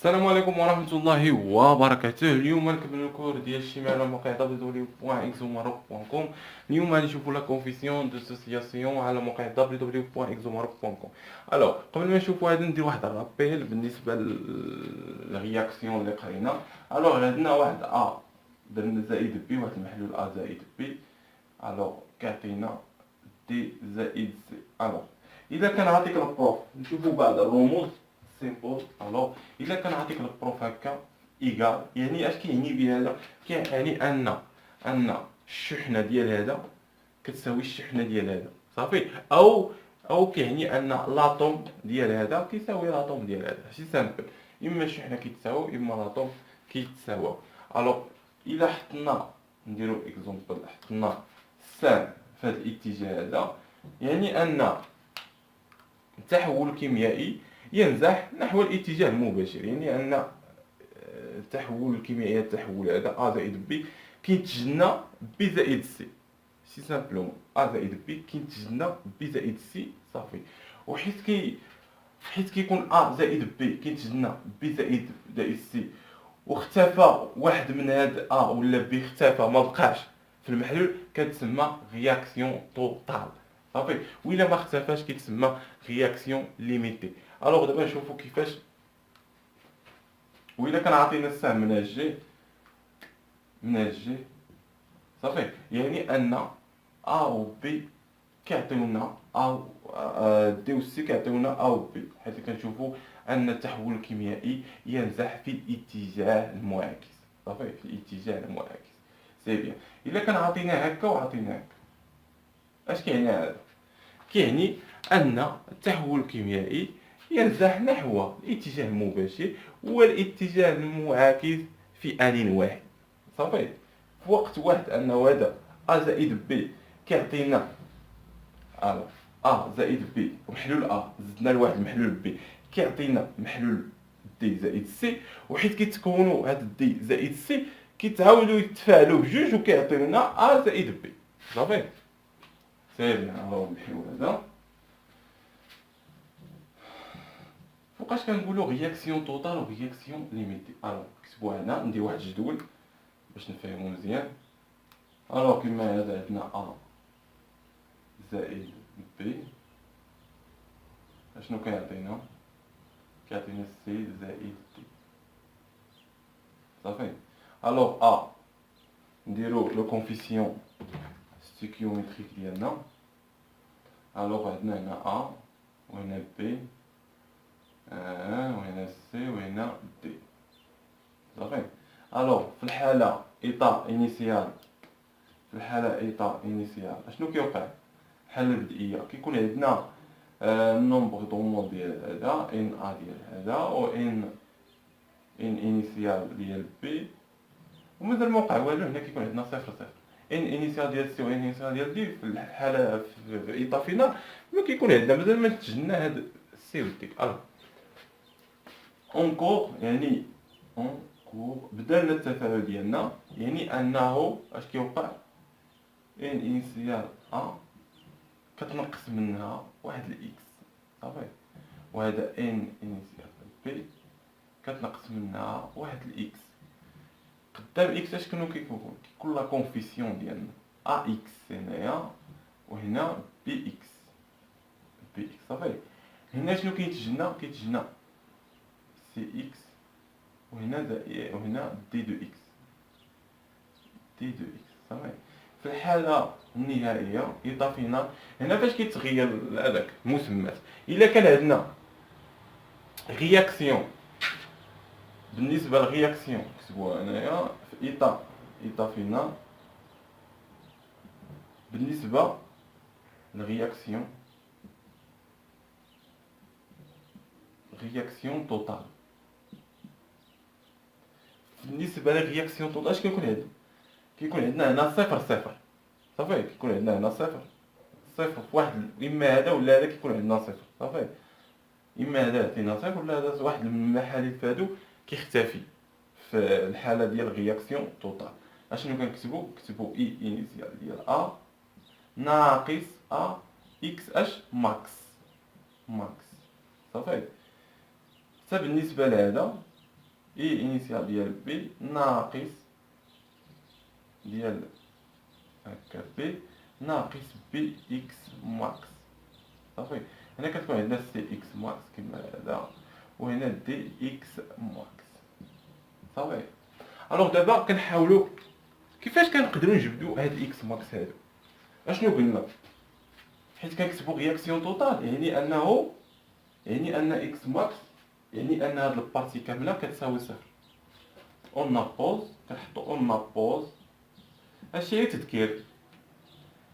السلام عليكم ورحمة الله وبركاته. اليوم نكمل الكور ديال الشمال على موقع www.exomaroc.com. اليوم غادي نشوفوا لا كونفيسيون دو سوسياسيون على موقع www.exomaroc.com. الوغ قبل ما نشوفوا هذا ندير واحد الرابيل بالنسبة للرياكسيون اللي قرينا. الوغ عندنا واحد درنا زائد بي، واحد المحلول زائد بي، الوغ كيعطينا دي زائد سي. الوغ اذا كان عطيك البروف نشوفوا بعض الرموز سيمبل. الوغ الا كان عطيك البروف هكا ايكال، يعني اش كيعني بهذا؟ كيعني ان الشحنه ديال هذا كتساوي الشحنه ديال هذا، صافي. او كيعني ان لاطوم ديال هذا كيساوي لاطوم ديال هذا. شي سامبل، اما الشحنه كيتساوي اما لاطوم كيتساوى. الوغ الا حطنا نديرو اكزومبل، حطنا سام في هذا الاتجاه هذا، يعني ان التحول الكيميائي ينزح نحو الاتجاه المباشر، يعني ان التحول الكيميائي، التحول هذا زائد بي كينتج لنا بي زائد سي. سي سامبلومون زائد بي كينتج لنا بي زائد سي، صافي. حيت كيكون زائد بي كينتج لنا بي زائد سي، واختفى واحد من هاد ولا بي، اختفى ما بقاش في المحلول، كتسمى رياكسيون توتال، صافي. وإلا ما اختفاش كيتسمى رياكسيون ليميتي. الوغ دابا نشوفو كيفاش. وإلا كان عطينا السهم من الجي صافي، يعني ان و بي كيعطيونا دي و سي كيعطيونا و بي، حيت كنشوفو ان التحول الكيميائي ينزح في الاتجاه المعاكس، صافي، في الاتجاه المعاكس. سي بيان. الا كان عطينا هكا وعطينا هكا، اش كيعني هذا؟ كيعني ان التحول الكيميائي ينزح نحو الاتجاه المباشر والاتجاه المعاكس في آن واحد، صافي. في وقت واحد انه هذا زائد بي كيعطينا زائد بي ومحلول زدنا لواحد المحلول بي كيعطينا محلول دي زائد سي، وحيت كيتكونوا هاد دي زائد سي كيتعاونوا يتفاعلوا بجوج وكيعطيونا زائد بي، صافي. سير هاو الحيوان هذا. فوقاش كنقولوا رياكسيون توتال و رياكسيون ليميتي؟ نكتبوها هنا، ندير واحد الجدول باش نفهمو مزيان. كيما هذا عندنا زائد بي، اشنو كيعطينا؟ كيعطينا سي زائد دي، صافي. نديرو لو كونفيسيون ستيكيوميتريك ديالنا. عندنا هنا وهنا بي، وهنا سي وهنا دي، صافي. في الحالة إيطا إنيسيال، اشنو كيوقع؟ الحالة البدئية كيكون عندنا النومبر دومون ديال هذا ان ديال هذا و ان انيسيال ديال بي، ومازال ما وقع والو. هنا كيكون عندنا صفر صفر. ان انيسيال ديال سي و ان انيسيال ديال دي في الحالة في ايطا فينال ما كيكون عندنا، مازال ما نتجنا هاد سي و دي. اونكور، يعني اونكور بدلنا التفاعل ديالنا، يعني انه اش كيوقع؟ ان انيسيال كتنقص منها واحد الاكس، صافي. وهذا ان انيسيال بي كتنقص منها واحد الاكس. قدام اكس اش كيكون لا كونفيسيون ديالنا اكس هنايا، وهنا بي اكس، صافي. هنا شنو كينتج لنا؟ كينتج لنا سي اكس، وهنا دي دو اكس، صافي. في الحالة النهائية إيطا فينال، هنا فاش كيتغير هذاك المسمات. إلا كان عندنا رياكسيون، بالنسبة للرياكسيون كتبوها هنايا في إيطا فينال، بالنسبة للرياكسيون توتال، بالنسبة للرياكسيون توتال اش كيكون عندنا؟ كيكون عندنا هنا صفر صفر، صافي. كيكون عندنا هنا صفر صفر في واحد، إما هذا ولا هذا كيكون عندنا صفر، صافي. اما هذا يعطينا صفر ولا هذا واحد من المحالف هادو كيختفي في الحاله ديال رياكسيون توتال. اشنو كنكتبو اي انيسيال ديال ناقص اكس ماكس، صافي. حتى بالنسبه لهذا اي انيسيال ديال بي ناقص ديال هكا بي ناقص بي اكس ماكس. صافي. هنا كتكون عندنا سي اكس ماكس كما هذا، وهنا دي اكس ماكس. صافي. الوغ دابا كنحاولوا كيفاش كنقدروا نجبدوا هاد اكس ماكس هادو. اشنو قلنا؟ حيت كنكتبوا رياكسيون توتال يعني ان اكس ماكس يعني ان هاد البارتي كامله كتساوي صفر. اون بوز، كنحطوا اون بوز. هادشي هي تذكير.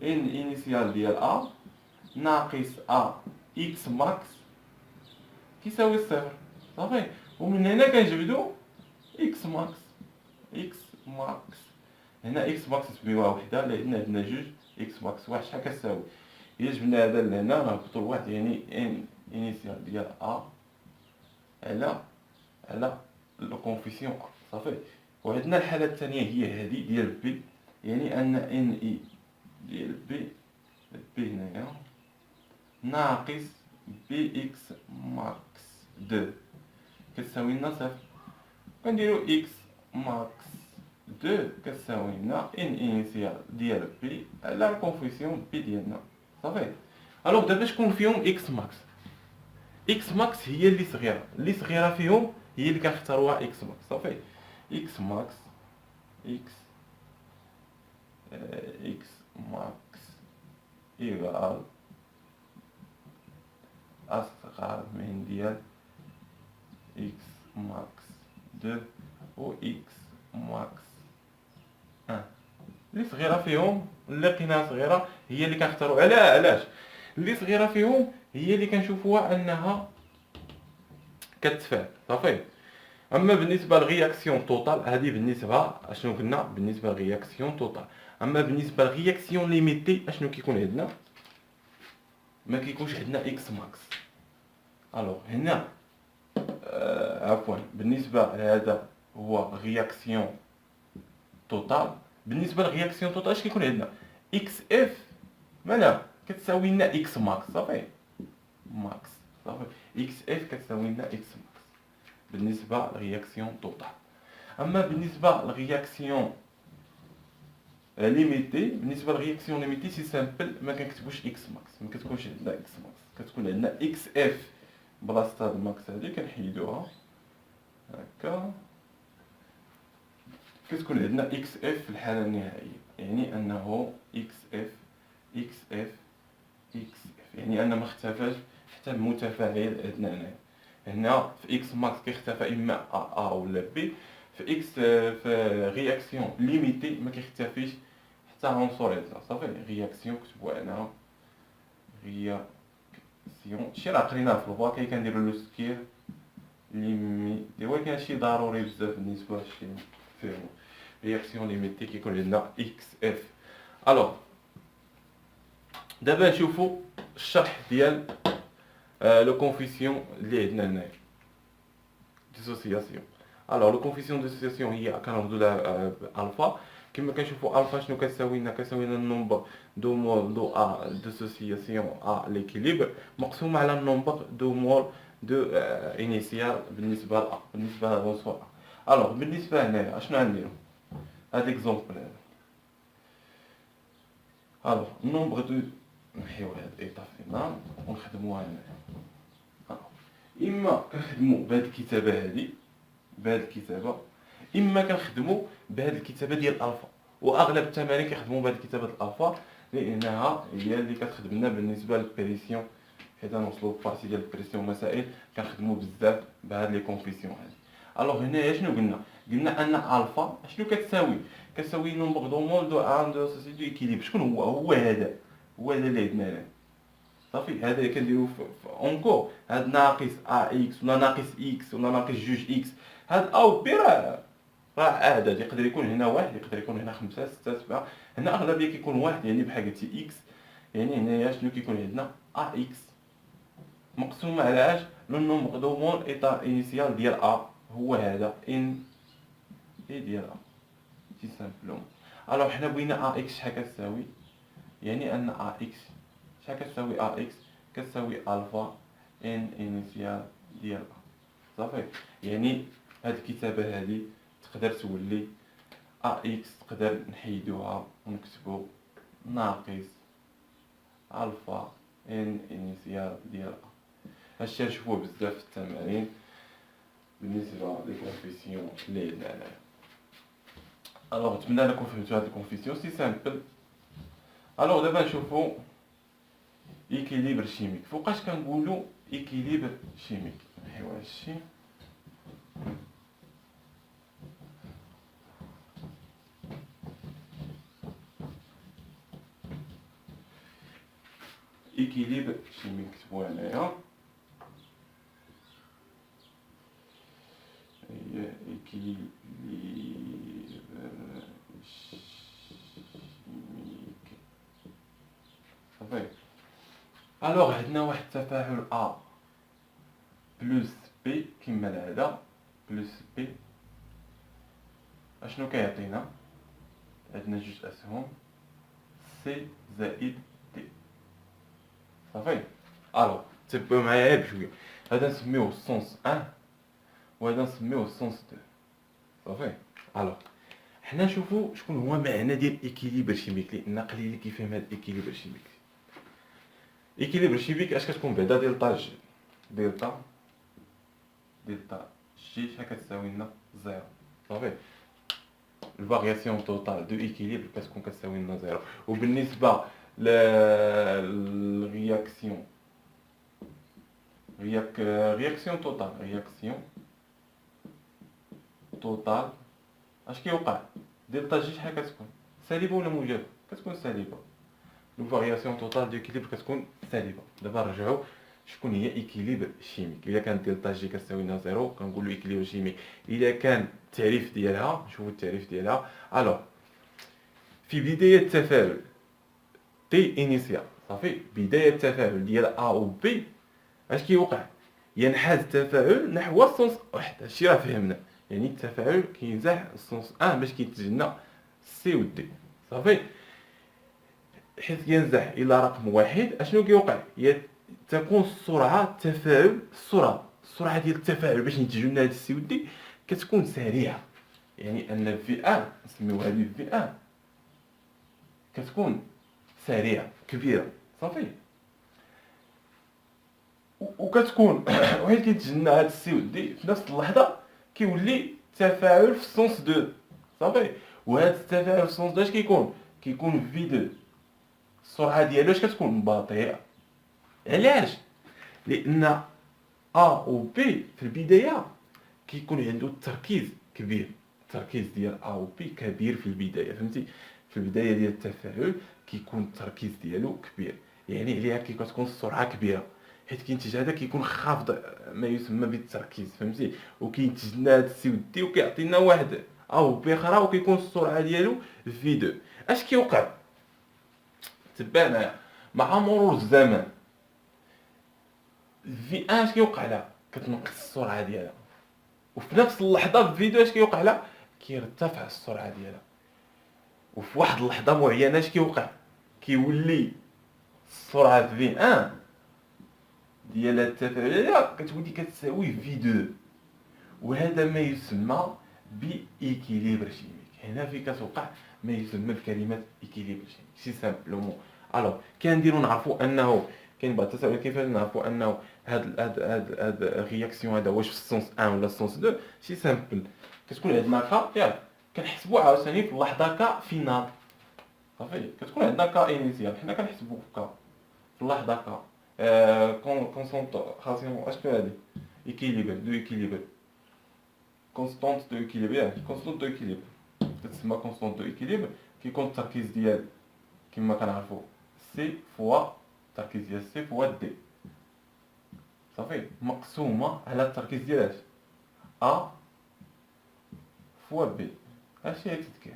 ان انيسيال ديال ا ناقص ا اكس ماكس كيساوي صفر. صافي. ومن هنا كنجبدو اكس ماكس. اكس ماكس هنا اكس ماكس نسميوها وحده لان عندنا جوج اكس ماكس واحد شحال كتساوي. الا جبنا هذا لهنا نهبطو لواحد يعني ان انيسيال ديال ا على لو كونفيسيون ا. صافي. وعندنا الحاله الثانيه هي هذه ديال بي، يعني ان اي ديال بي هنايا ناقص بي اكس ماكس دو كتساوي لنا صفر. كنديرو اكس ماكس دو كتساوي لنا ان انيسيال ديال بي على الكونفيسيون بي ديالنا. صافي. الوغ دابا شكون فيهم اكس ماكس؟ اكس ماكس هي اللي صغيره فيهم هي اللي كنختاروها اكس ماكس. صافي. اكس ماكس اكس اكس ماكس ايغال اصغر من ديال اكس ماكس دو و اكس ماكس ان. اللي صغيره فيهم اللي لقيناها صغيره هي اللي كنختاروا. علاش؟ اللي صغيره فيهم هي اللي كنشوفوها انها كتفاعل. صافي. اما بالنسبه للرياكسيون توتال هذه بالنسبه اشنو قلنا؟ بالنسبه للرياكسيون توتال. اما بالنسبه للرياكسيون ليميتي اشنو كيكون عندنا؟ ما كيكونش عندنا اكس ماكس. الوغ هنا عفوا بالنسبه لهذا هو رياكسيون توتال. بالنسبه للرياكسيون توتال اش كيكون عندنا؟ اكس اف مالها كتساوي لنا اكس ماكس. صافي. ماكس. صافي. اكس اف كتساوي لنا اكس ماكس بالنسبه للرياكسيون توتال. اما بالنسبه للرياكسيون ليميتي، بالنسبه للرياكسيون ليميتي سي سامبل ما كنكتبوش اكس ماكس، ما كتكونش عندنا اكس ماكس، كتكون عندنا اكس اف بلاصه هاد الماكس هادي كنحيدوها هكا. كتكون عندنا اكس اف في الحاله النهائيه، يعني انه اكس اف اكس اف اكس اف، يعني ان ما اختفاش حتى المتفاعل عندنا هنايا. هنا في اكس ماكس كيختفى اما ا ولا بي. في اكس في رياكسيون ليميتي ما كيختفيش حتى عنصر هذا. صافي. رياكسيون كتبوا هنا رياكسيون شي راه قريناه في الباك كي كنديروا لو سكير ليميتي، ولكن هادشي ضروري بزاف بالنسبه لشي فيهم. رياكسيون ليميتي كيكون عندنا اكس اف. الوغ دابا نشوفوا الشرح ديال لو كونفيسيون اللي عندنا هنايا ديسوسياسيون. الوغ لو كونفيسيون ديسوسياسيون هي كنرمزوا لها الفا. كما كنشوفوا الفا شنو كتساوي لنا؟ كتساوي لنا النومبر دو مول دو ا ديسوسياسيون ا ليكيليبر مقسوم على النومبر دو مول دو انيسيال بالنسبه ل ا، بالنسبه للعنصر ا. الوغ بالنسبه هنايا اشنو غنديرو؟ هاد اكزومبل هذا. الوغ النومبر دو نحيو هاد ايطا فينال ونخدموها هنايا. اما كنخدموا بهاد الكتابه هادي بهاد الكتابه، اما كنخدموا بهاد الكتابه ديال الفا. واغلب التمارين كيخدموا بهاد الكتابه الفا لانها هي اللي كتخدم لنا بالنسبه للبريسيون. حيت نوصلوا للبارتي ديال البريسيون مسائل كنخدموا بزاف بهاد لي كونفيسيون هادي. الوغ هنايا شنو قلنا؟ قلنا ان الفا شنو كتساوي؟ كتساوي نومبر دو مول دو ان دو سوسي دو ايكيليبر. شكون هو هذا؟ هو هذا اللي عندنا هنا. صافي. هذا اللي كنديرو في اونكور. هاد ناقص ا اكس ولا ناقص اكس ولا ناقص جوج اكس، هاد ا و بي راه عدد. يقدر يكون هنا واحد، يقدر يكون هنا خمسة ستة سبعة. هنا اغلبيه كيكون واحد، يعني بحال قلتي اكس. يعني هنايا شنو كيكون عندنا؟ ا اكس مقسوم على اش؟ لو نومبر دو مول ايطا انيسيال ديال ا هو هذا ان اي ديال ا سي سامبلوم. الوغ حنا بغينا ا اكس شحال كتساوي؟ يعني ان ا اكس شحال كتساوي؟ ا اكس كتساوي الفا ان انيسيال ديال ا. صافي. يعني هاد الكتابة هادي تقدر تولي ا اكس، تقدر نحيدوها ونكتبو ناقص الفا ان انيسيال ديال ا. هادشي نشوفوه بزاف في التمارين بالنسبة للكونفيسيون اللي عندنا هنايا. الوغ نتمنى انكم فهمتوا هاد الكونفيسيون سي سامبل. الوغ دابا نشوفو ايكيليبر شيميك. فوقاش كنقولوا ايكيليبر شيميك؟ نحيو هادشي. ايكيليبر شيميك كتبوها هنايا، هي ايكيليبر شيميك. صافي. الوغ عندنا واحد التفاعل ا بلس بي كما العاده، بلس بي اشنو كيعطينا؟ عندنا جوج اسهم سي زائد دي. صافي. الوغ تبعوا معايا غير بشويه، هذا نسميوه السونس 1 وهذا نسميوه السونس 2. صافي. الوغ حنا نشوفوا شكون هو معنى ديال ايكيليبر شيميك، لان قليل كيفهم هاد ايكيليبر شيميك. ايكيليبر شيميك اش كتكون بعدا؟ دلتا جي، دلتا جي شحال كتساوي لنا؟ زيرو. صافي. الفارياسيون توتال دو ايكيليبر كتكون كتساوي لنا زيرو. وبالنسبه للرياكسيون، رياكسيون توتال اش كيوقع؟ دلتا جي شحال كتكون؟ سالبه ولا موجبه؟ كتكون سالبه. لو فارياسيون توتال دو ايكيليبر كتكون سالبه. دابا نرجعوا شكون هي ايكيليبر شيميك. الا كانت دلتا جي كتساوي لنا زيرو كنقولوا ايكيليبر شيميك. الا كان التعريف ديالها، نشوفوا التعريف ديالها. الوغ في بدايه التفاعل تي انيسيال، صافي، بدايه التفاعل ديال ا و بي اش كيوقع؟ ينحاز التفاعل نحو السونس واحد. هادشي راه فهمنا، يعني التفاعل كينزح السونس 1 باش كينتج لنا سي و دي. صافي. حيث ينزح الى رقم واحد اشنو كيوقع؟ تكون السرعه التفاعل، السرعه ديال التفاعل باش ينتجوا لنا هاد السي و دي كتكون سريعه. يعني ان في ان نسميو هذه في ان كتكون سريعه كبيره. صافي. وكتكون وحيت كينتج لنا هاد السي و دي في نفس اللحظه كيولي تفاعل في السونس 2. صافي. وهذا التفاعل في السونس 2 اش كيكون في 2. السرعه ديالو اش كتكون؟ بطيئه. علاش؟ لان ا و بي في البدايه كيكون عنده التركيز كبير. التركيز ديال ا و بي كبير في البدايه، فهمتي؟ في البدايه ديال التفاعل كيكون التركيز ديالو كبير، يعني عليها كتكون السرعه كبيره، حيت كينتج هذا كيكون خافض ما يسمى بالتركيز، فهمتي؟ وكينتج لنا هذا السي و دي وكيعطينا واحد ا و بي اخرى وكيكون السرعه ديالو في 2. اش كيوقع؟ تبع معايا. مع مرور الزمن في ان اش كيوقع لها؟ كتنقص السرعه ديالها. وفي نفس اللحظه في فيديو اش كيوقع لها؟ كيرتفع السرعه ديالها. وفي واحد اللحظه معينه اش كيوقع؟ كيولي السرعه في ان ديال التفاعل كتولي كتساوي في 2. وهذا ما يسمى بايكيليبر شيميك. هنا في كتوقع ما يسمى بكلمه ايكيليبر شيميك. سي سامبلومون. الوغ كنديرو نعرفوا انه كاين بعض التساؤلات كيفاش نعرفوا انه هاد الرياكسيون هذا واش في السونس 1 ولا السونس 2. سي سامبل. كتكون عندنا كا ياك كنحسبوا عاوتاني في اللحظه كا فينال. صافي. كتكون عندنا كا انيسيال حنا كنحسبوا كا في اللحظه كا كونسونطراسيون اشنو هادي؟ ايكيليبر دو ايكيليبر. كونستونت دو ايكيليبر. كونستونت دو ايكيليبر كتسمى كونستونت دو ايكيليبر. كيكون التركيز ديال كما كنعرفوا سي فوا التركيز ديال سي فوا دي. صافي. مقسومه على التركيز ديال اش؟ ا فوا بي. هادشي هي التذكير.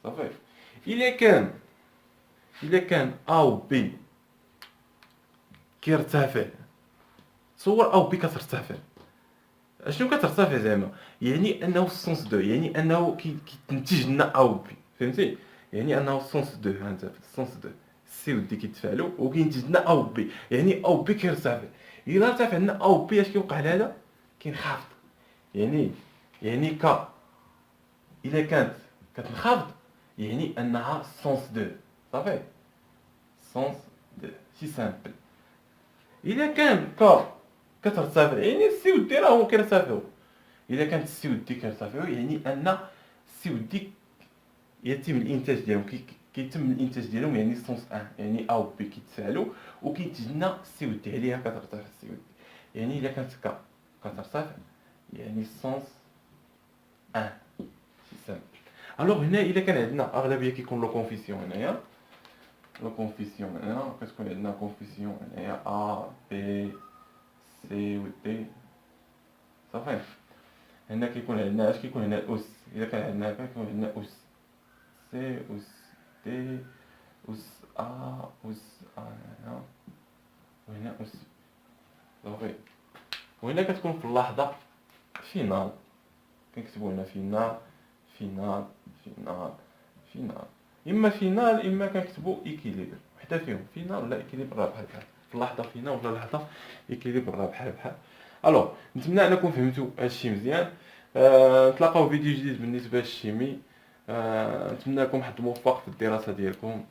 صافي. الا كان ا و بي كيرتفع، تصور ا و بي كترتفع. اشنو كترتفع زعما؟ يعني انه السونس 2، يعني انه كيتنتج لنا ا و بي، فهمتي؟ يعني انه السونس 2 ها انت في السونس 2 سي و دي كيتفاعلوا وكينتج لنا ا و بي، يعني ا و بي كيرتفع. الا ارتفع لنا ا و بي اش كيوقع لهذا؟ كينخفض. يعني ك الا كانت كتنخفض يعني انها سونس دو، صافي سونس دو سي سامبل. الا كان كترتفع يعني السي و دي راهم كيرتفعوا. الا كانت السي و دي كيرتفعوا يعني ان السي و دي يتم الانتاج ديالهم، كيتم الانتاج ديالهم يعني سونس ان، يعني ا و بي كيتفاعلوا وكينتج لنا سي و دي، عليها كترتفع السي و دي. يعني الا كانت كترتفع يعني سونس ان سي سامبل. الوغ هنا الا كان عندنا اغلبيه كيكون لو كونفيسيون هنايا، لو كونفيسيون هنا كتكون عندنا كونفيسيون هنايا ا بي سي و دي، صافي. هنا كيكون عندنا اش كيكون هنا الاس، الا كان عندنا هكا كيكون عندنا اس سي اس دي اس ا اس ا هنا وهنا اس، صافي. وهنا كتكون في اللحظه فينال، كنكتبو هنا فينال فينال فينال فينال، اما فينال اما كنكتبو ايكيليبر، وحده فيهم فينال ولا ايكيليبر راه بحال بحال، في اللحظه فينال ولا لحظه ايكيليبر راه بحال بحال. الوغ نتمنى انكم فهمتوا هادشي مزيان. نتلاقاو فيديو جديد بالنسبه للشيمي. نتمنى لكم حظ موفق في الدراسه ديالكم.